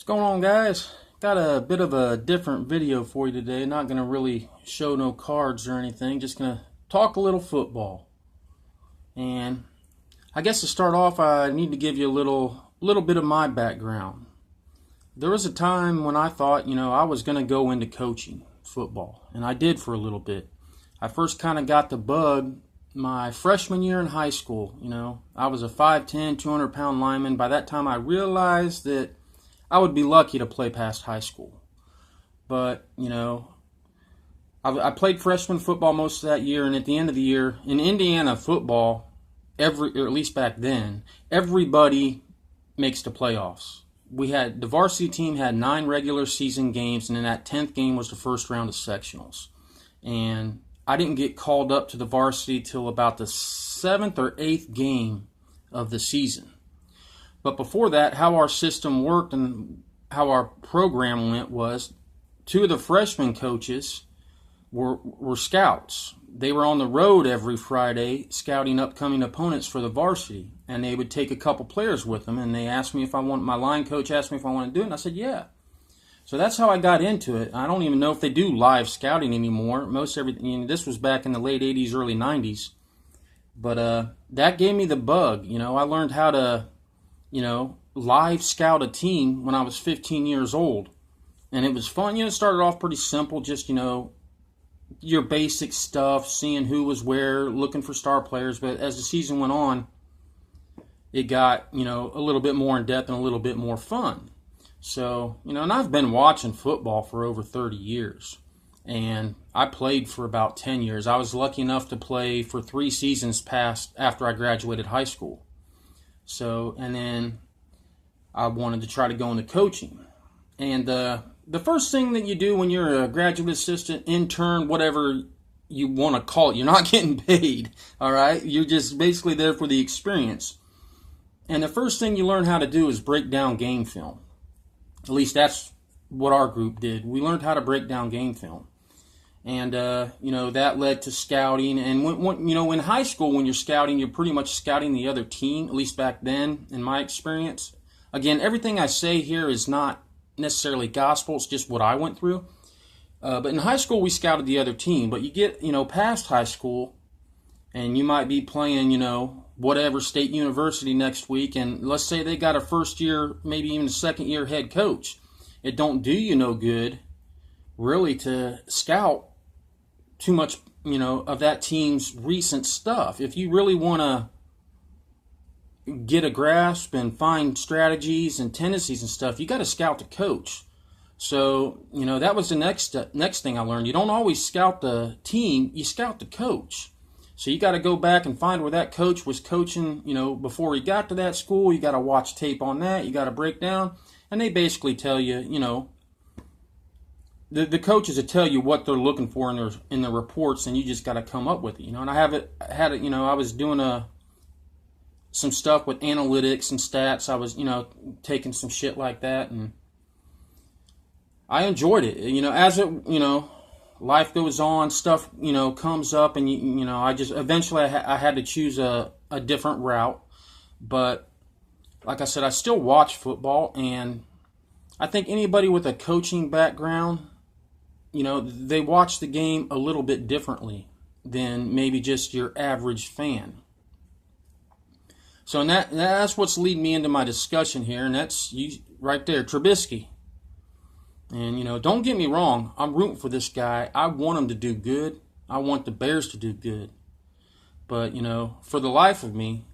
What's going on, guys? Got a bit of a different video for you today. Not going to really show no cards or anything. Just going to talk a little football. And I guess to start off, I need to give you a little bit of my background. There was a time when I thought, I was going to go into coaching football. And I did for a little bit. I first kind of got the bug my freshman year in high school. I was a 5'10", 200-pound lineman. By that time, I realized that I would be lucky to play past high school. But, I played freshman football most of that year, and at the end of the year, in Indiana football, or at least back then, everybody makes the playoffs. The varsity team had 9 regular season games, and then that 10th game was the first round of sectionals. And I didn't get called up to the varsity till about the 7th or 8th game of the season. But before that, how our system worked and how our program went was 2 of the freshman coaches were scouts. They were on the road every Friday scouting upcoming opponents for the varsity. And they would take a couple players with them. And they asked me my line coach asked me if I wanted to do it. And I said, yeah. So that's how I got into it. I don't even know if they do live scouting anymore. Most everything, this was back in the late 80s, early 90s. But that gave me the bug. I learned how to live scout a team when I was 15 years old. And it was fun. It started off pretty simple, just, your basic stuff, seeing who was where, looking for star players. But as the season went on, it got, a little bit more in depth and a little bit more fun. So, and I've been watching football for over 30 years. And I played for about 10 years. I was lucky enough to play for 3 seasons past after I graduated high school. So, and then I wanted to try to go into coaching. And the first thing that you do when you're a graduate assistant, intern, whatever you want to call it, you're not getting paid, all right? You're just basically there for the experience. And the first thing you learn how to do is break down game film. At least that's what our group did. We learned how to break down game film. And, that led to scouting. And, in high school, when you're scouting, you're pretty much scouting the other team, at least back then, in my experience. Again, everything I say here is not necessarily gospel. It's just what I went through. But in high school, we scouted the other team. But you get, past high school, and you might be playing, whatever state university next week. And let's say they got a first year, maybe even a second year head coach. It don't do you no good, really, to scout too much, of that team's recent stuff. If you really want to get a grasp and find strategies and tendencies and stuff, you got to scout the coach. So, that was the next thing I learned. You don't always scout the team, you scout the coach. So you got to go back and find where that coach was coaching, before he got to that school. You got to watch tape on that. You got to break down. And they basically tell you, the coaches will tell you what they're looking for in their reports, and you just got to come up with it, And I I was doing some stuff with analytics and stats. I was, taking some shit like that, and I enjoyed it. As it, life goes on, stuff, comes up, and, I just, eventually I had to choose a different route. But like I said, I still watch football, and I think anybody with a coaching background, they watch the game a little bit differently than maybe just your average fan. So that's what's leading me into my discussion here, and that's right there, Trubisky. And, don't get me wrong, I'm rooting for this guy. I want him to do good. I want the Bears to do good. But, for the life of me,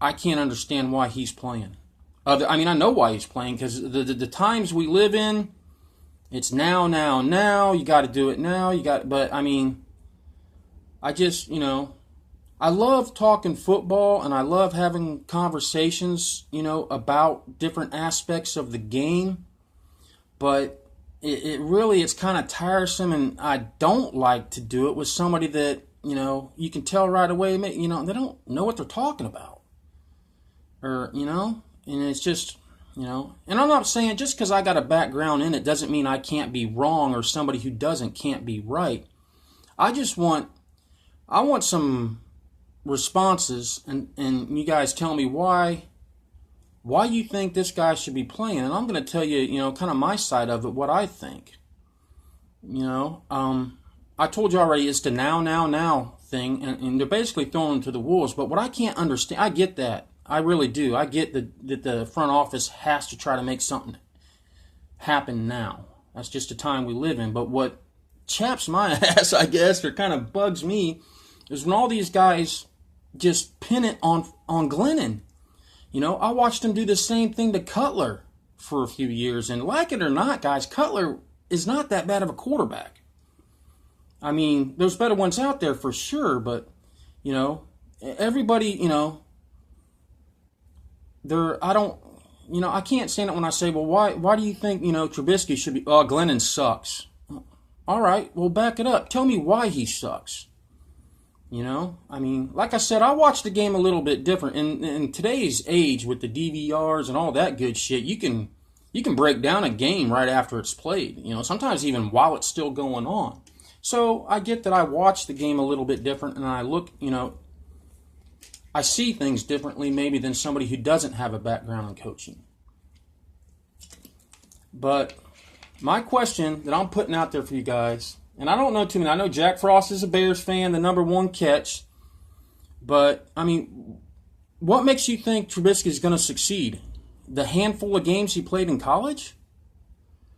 I can't understand why he's playing. I know why he's playing, because the times we live in, it's now. You got to do it now. But I just, I love talking football, and I love having conversations, about different aspects of the game. But it's kind of tiresome, and I don't like to do it with somebody that, you can tell right away, they don't know what they're talking about. Or, and it's just, and I'm not saying just because I got a background in it doesn't mean I can't be wrong, or somebody who doesn't can't be right. I want some responses, and you guys tell me why why you think this guy should be playing. And I'm going to tell you, kind of my side of it, what I think. I told you already, it's the now thing, and they're basically throwing them to the wolves. But what I can't understand, I get that. I really do. I get that the front office has to try to make something happen now. That's just the time we live in. But what chaps my ass, I guess, or kind of bugs me, is when all these guys just pin it on Glennon. I watched him do the same thing to Cutler for a few years, and like it or not, guys, Cutler is not that bad of a quarterback. I mean, there's better ones out there for sure, but, everybody, I can't stand it when I say, well, why do you think, Trubisky should be, Glennon sucks. All right, well, back it up. Tell me why he sucks. I mean, like I said, I watched the game a little bit different. In today's age with the DVRs and all that good shit, you can break down a game right after it's played. Sometimes even while it's still going on. So I get that I watch the game a little bit different, and I look, I see things differently maybe than somebody who doesn't have a background in coaching. But my question that I'm putting out there for you guys, and I don't know too many. I know Jack Frost is a Bears fan, the number one catch. But, I mean, what makes you think Trubisky is going to succeed? The handful of games he played in college?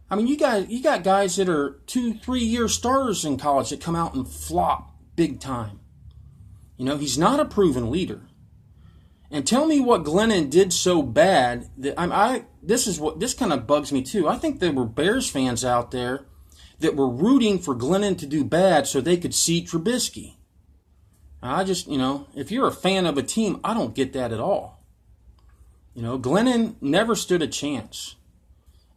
I mean, you got guys that are 2-3 year starters in college that come out and flop big time. He's not a proven leader. And tell me what Glennon did so bad that this kind of bugs me too. I think there were Bears fans out there that were rooting for Glennon to do bad so they could see Trubisky. I just, if you're a fan of a team, I don't get that at all. Glennon never stood a chance.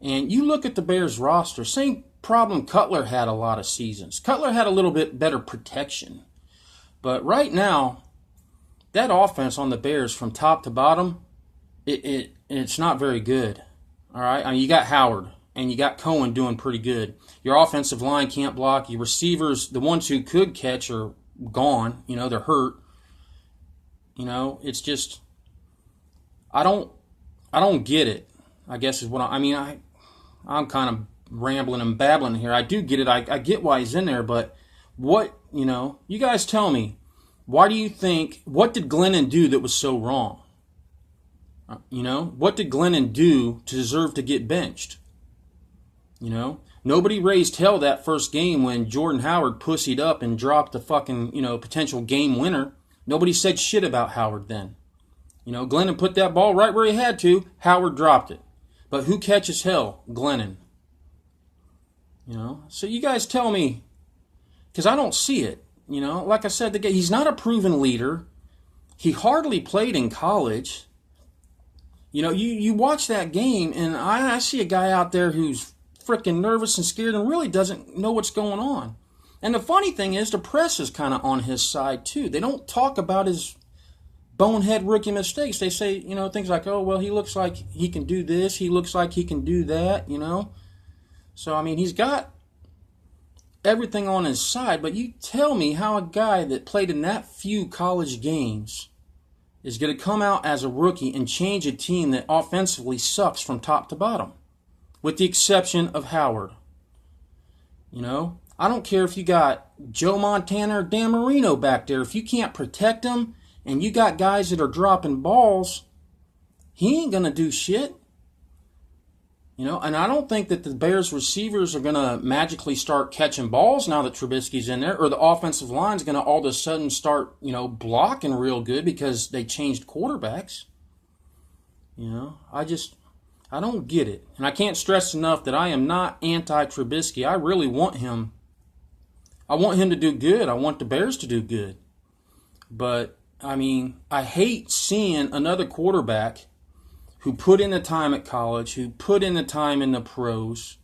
And you look at the Bears roster, same problem Cutler had a lot of seasons. Cutler had a little bit better protection. But right now, that offense on the Bears from top to bottom, it's not very good. All right? I mean, you got Howard. And you got Cohen doing pretty good. Your offensive line can't block. Your receivers, the ones who could catch, are gone. They're hurt. It's just, I don't get it, I guess is what I'm kind of rambling and babbling here. I do get it. I get why he's in there, but what, you guys tell me, what did Glennon do that was so wrong? What did Glennon do to deserve to get benched? Nobody raised hell that first game when Jordan Howard pussied up and dropped the fucking, potential game winner. Nobody said shit about Howard then. Glennon put that ball right where he had to. Howard dropped it. But who catches hell? Glennon. So you guys tell me, because I don't see it. Like I said, he's not a proven leader. He hardly played in college. You watch that game, and I see a guy out there who's freaking nervous and scared and really doesn't know what's going on. And the funny thing is, the press is kind of on his side too. They don't talk about his bonehead rookie mistakes. They say, things like, oh, well, he looks like he can do this. He looks like he can do that, So, I mean, he's got everything on his side, but you tell me how a guy that played in that few college games is going to come out as a rookie and change a team that offensively sucks from top to bottom. With the exception of Howard. I don't care if you got Joe Montana or Dan Marino back there. If you can't protect them and you got guys that are dropping balls, he ain't going to do shit. And I don't think that the Bears receivers are going to magically start catching balls now that Trubisky's in there, or the offensive line's going to all of a sudden start, blocking real good because they changed quarterbacks. I don't get it. And I can't stress enough that I am not anti-Trubisky. I really want him. I want him to do good. I want the Bears to do good. But, I hate seeing another quarterback who put in the time at college, who put in the time in the pros,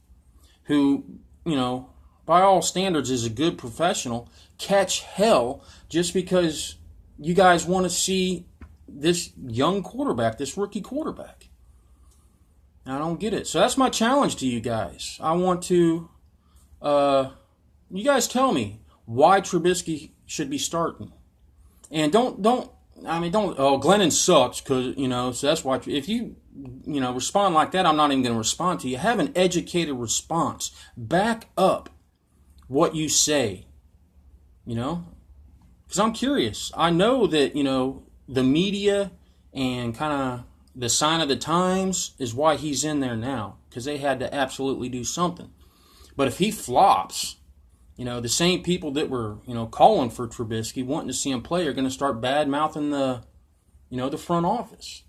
who, by all standards is a good professional, catch hell just because you guys want to see this young quarterback, this rookie quarterback. I don't get it. So that's my challenge to you guys. I want to, you guys tell me why Trubisky should be starting. And don't I mean, don't. Oh, Glennon sucks because So that's why if you respond like that, I'm not even going to respond to you. Have an educated response. Back up what you say. Because I'm curious. I know that the media and kind of the sign of the times is why he's in there now, because they had to absolutely do something. But if he flops, the same people that were, calling for Trubisky, wanting to see him play, are going to start bad-mouthing the front office.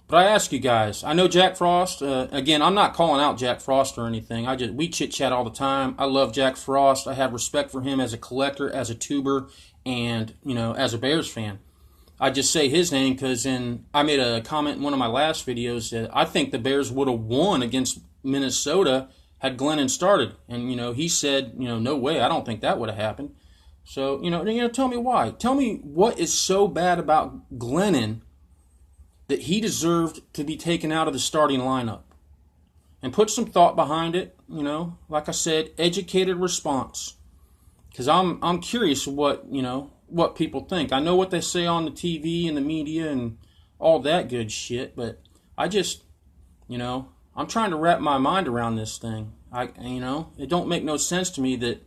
But I ask you guys, I know Jack Frost, again, I'm not calling out Jack Frost or anything. We chit-chat all the time. I love Jack Frost. I have respect for him as a collector, as a tuber, and, as a Bears fan. I just say his name because I made a comment in one of my last videos that I think the Bears would have won against Minnesota had Glennon started. And, he said, no way, I don't think that would have happened. So, tell me why. Tell me what is so bad about Glennon that he deserved to be taken out of the starting lineup. And put some thought behind it, like I said, educated response. Because I'm curious what people think. I know what they say on the TV and the media and all that good shit, but I just, I'm trying to wrap my mind around this thing. It don't make no sense to me that,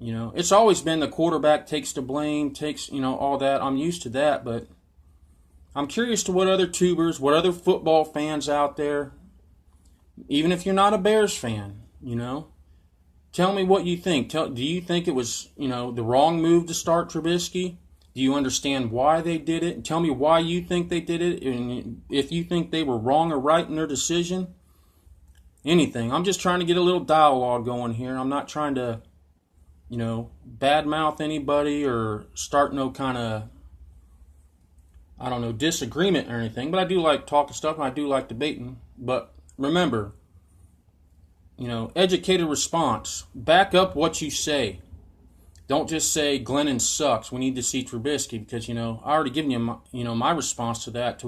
it's always been the quarterback takes the blame, takes, all that. I'm used to that, but I'm curious to what other tubers, what other football fans out there, even if you're not a Bears fan, tell me what you think. Do you think it was, the wrong move to start Trubisky? Do you understand why they did it? Tell me why you think they did it, and if you think they were wrong or right in their decision. Anything. I'm just trying to get a little dialogue going here. I'm not trying to, badmouth anybody or start no kind of, disagreement or anything. But I do like talking stuff, and I do like debating. But remember, educated response. Back up what you say. Don't just say Glennon sucks. We need to see Trubisky because, I already given you, my response to that.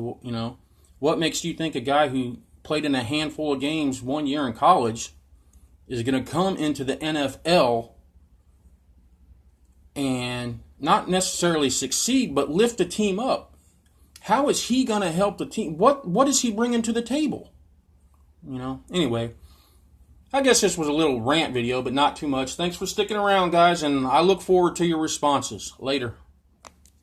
What makes you think a guy who played in a handful of games 1 year in college is going to come into the NFL and not necessarily succeed, but lift the team up? How is he going to help the team? What is he bringing to the table? Anyway, I guess this was a little rant video, but not too much. Thanks for sticking around, guys, and I look forward to your responses. Later.